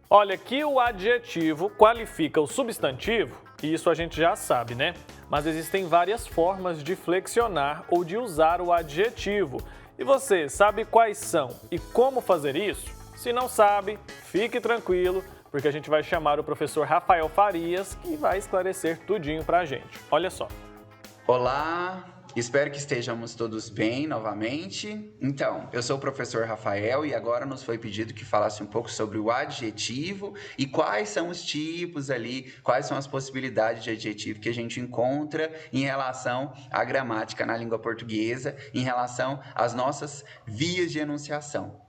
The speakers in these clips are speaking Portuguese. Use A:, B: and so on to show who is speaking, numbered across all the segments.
A: Olha, que o adjetivo qualifica o substantivo, e isso a gente já sabe, né? Mas existem várias formas de flexionar ou de usar o adjetivo. E você sabe quais são e como fazer isso? Se não sabe, fique tranquilo, porque a gente vai chamar o professor Rafael Farias, que vai esclarecer tudinho pra gente. Olha só.
B: Olá, espero que estejamos todos bem novamente. Então, eu sou o professor Rafael e agora nos foi pedido que falasse um pouco sobre o adjetivo e quais são os tipos ali, quais são as possibilidades de adjetivo que a gente encontra em relação à gramática na língua portuguesa, em relação às nossas vias de enunciação.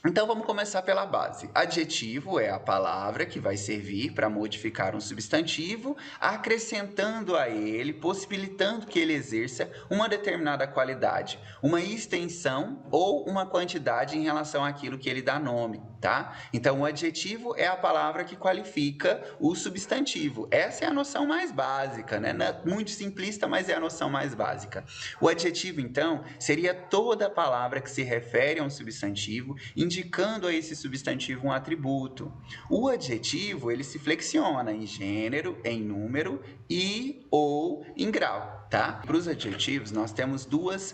B: Então, vamos começar pela base. Adjetivo é a palavra que vai servir para modificar um substantivo, acrescentando a ele, possibilitando que ele exerça uma determinada qualidade, uma extensão ou uma quantidade em relação àquilo que ele dá nome, tá? Então, o adjetivo é a palavra que qualifica o substantivo. Essa é a noção mais básica, né? Não é muito simplista, mas é a noção mais básica. O adjetivo, então, seria toda palavra que se refere a um substantivo, indicando a esse substantivo um atributo. O adjetivo, ele se flexiona em gênero, em número e ou em grau, tá? Para os adjetivos, nós temos duas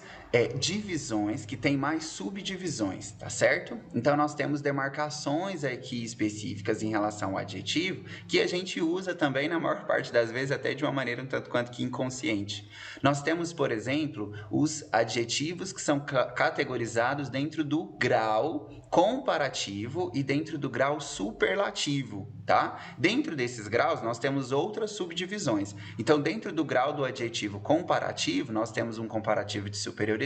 B: divisões que têm mais subdivisões, tá certo? Então, nós temos demarcações aqui específicas em relação ao adjetivo que a gente usa também, na maior parte das vezes, até de uma maneira um tanto quanto que inconsciente. Nós temos, por exemplo, os adjetivos que são categorizados dentro do grau comparativo e dentro do grau superlativo, tá? Dentro desses graus, nós temos outras subdivisões. Então, dentro do grau do adjetivo comparativo, nós temos um comparativo de superioridade,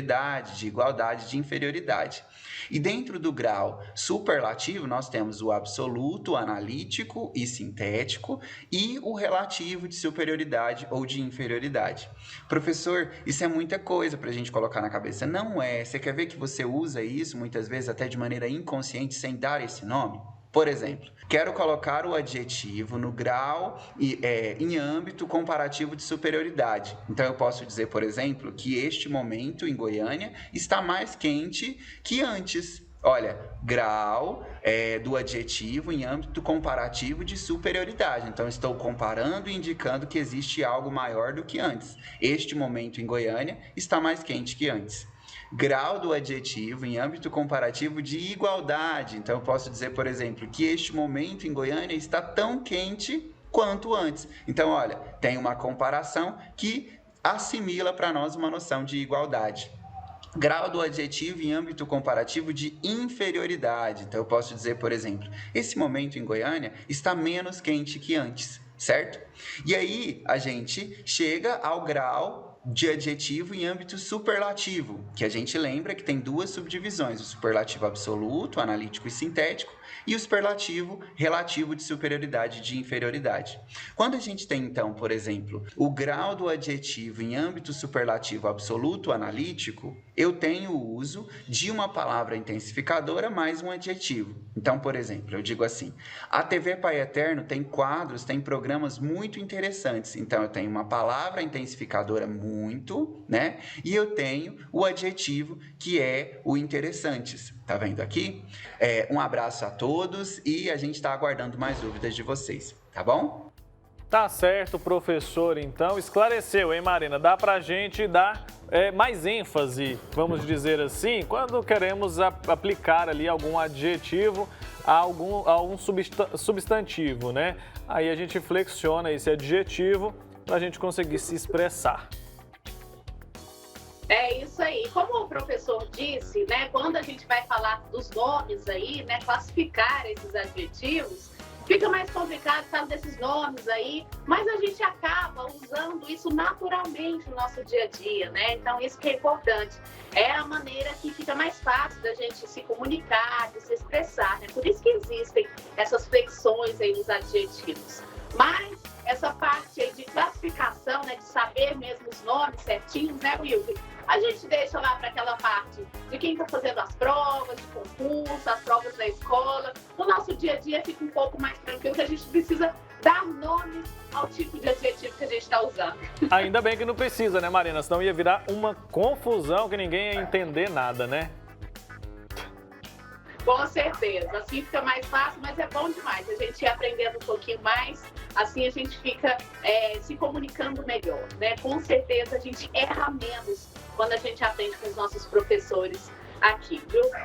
B: de igualdade, de inferioridade. E dentro do grau superlativo, nós temos o absoluto, analítico e sintético e o relativo de superioridade ou de inferioridade. Professor, isso é muita coisa para a gente colocar na cabeça. Não é. Você quer ver que você usa isso muitas vezes até de maneira inconsciente sem dar esse nome? Por exemplo, quero colocar o adjetivo no grau em âmbito comparativo de superioridade. Então, eu posso dizer, por exemplo, que este momento em Goiânia está mais quente que antes. Olha, grau do adjetivo em âmbito comparativo de superioridade. Então, estou comparando e indicando que existe algo maior do que antes. Este momento em Goiânia está mais quente que antes. Grau do adjetivo em âmbito comparativo de igualdade. Então, eu posso dizer, por exemplo, que este momento em Goiânia está tão quente quanto antes. Então, olha, tem uma comparação que assimila para nós uma noção de igualdade. Grau do adjetivo em âmbito comparativo de inferioridade. Então, eu posso dizer, por exemplo, esse momento em Goiânia está menos quente que antes, certo? E aí, a gente chega ao grau de adjetivo em âmbito superlativo, que a gente lembra que tem duas subdivisões, o superlativo absoluto, analítico e sintético, e o superlativo relativo de superioridade e de inferioridade. Quando a gente tem, então, por exemplo, o grau do adjetivo em âmbito superlativo absoluto analítico, eu tenho o uso de uma palavra intensificadora mais um adjetivo. Então, por exemplo, eu digo assim, a TV Pai Eterno tem quadros, tem programas muito interessantes. Então, eu tenho uma palavra intensificadora muito, né? E eu tenho o adjetivo que é o interessantes. Tá vendo aqui? Um abraço a todos e a gente está aguardando mais dúvidas de vocês, tá bom?
A: Tá certo, professor, então. Esclareceu, hein, Marina? Dá pra gente dar mais ênfase, vamos dizer assim, quando queremos aplicar ali algum adjetivo a algum substantivo, né? Aí a gente flexiona esse adjetivo pra gente conseguir se expressar.
C: É isso aí. Como o professor disse, né, quando a gente vai falar dos nomes aí, né, classificar esses adjetivos, fica mais complicado por causa desses nomes aí, mas a gente acaba usando isso naturalmente no nosso dia a dia, né? Então, isso que é importante. É a maneira que fica mais fácil da gente se comunicar, de se expressar, né? Por isso que existem essas flexões aí nos adjetivos. Mas essa parte aí de classificação, né, de saber mesmo os nomes certinhos, né, Wilker? A gente deixa lá para aquela parte de quem está fazendo as provas, de concurso, as provas da escola. No nosso dia a dia fica um pouco mais tranquilo, que a gente precisa dar nome ao tipo de adjetivo que a gente está usando.
A: Ainda bem que não precisa, né, Marina? Senão ia virar uma confusão que ninguém ia entender nada, né?
C: Com certeza, assim fica mais fácil, mas é bom demais. A gente ir aprendendo um pouquinho mais, assim a gente fica se comunicando melhor, né? Com certeza a gente erra menos quando a gente aprende com os nossos professores aqui, viu?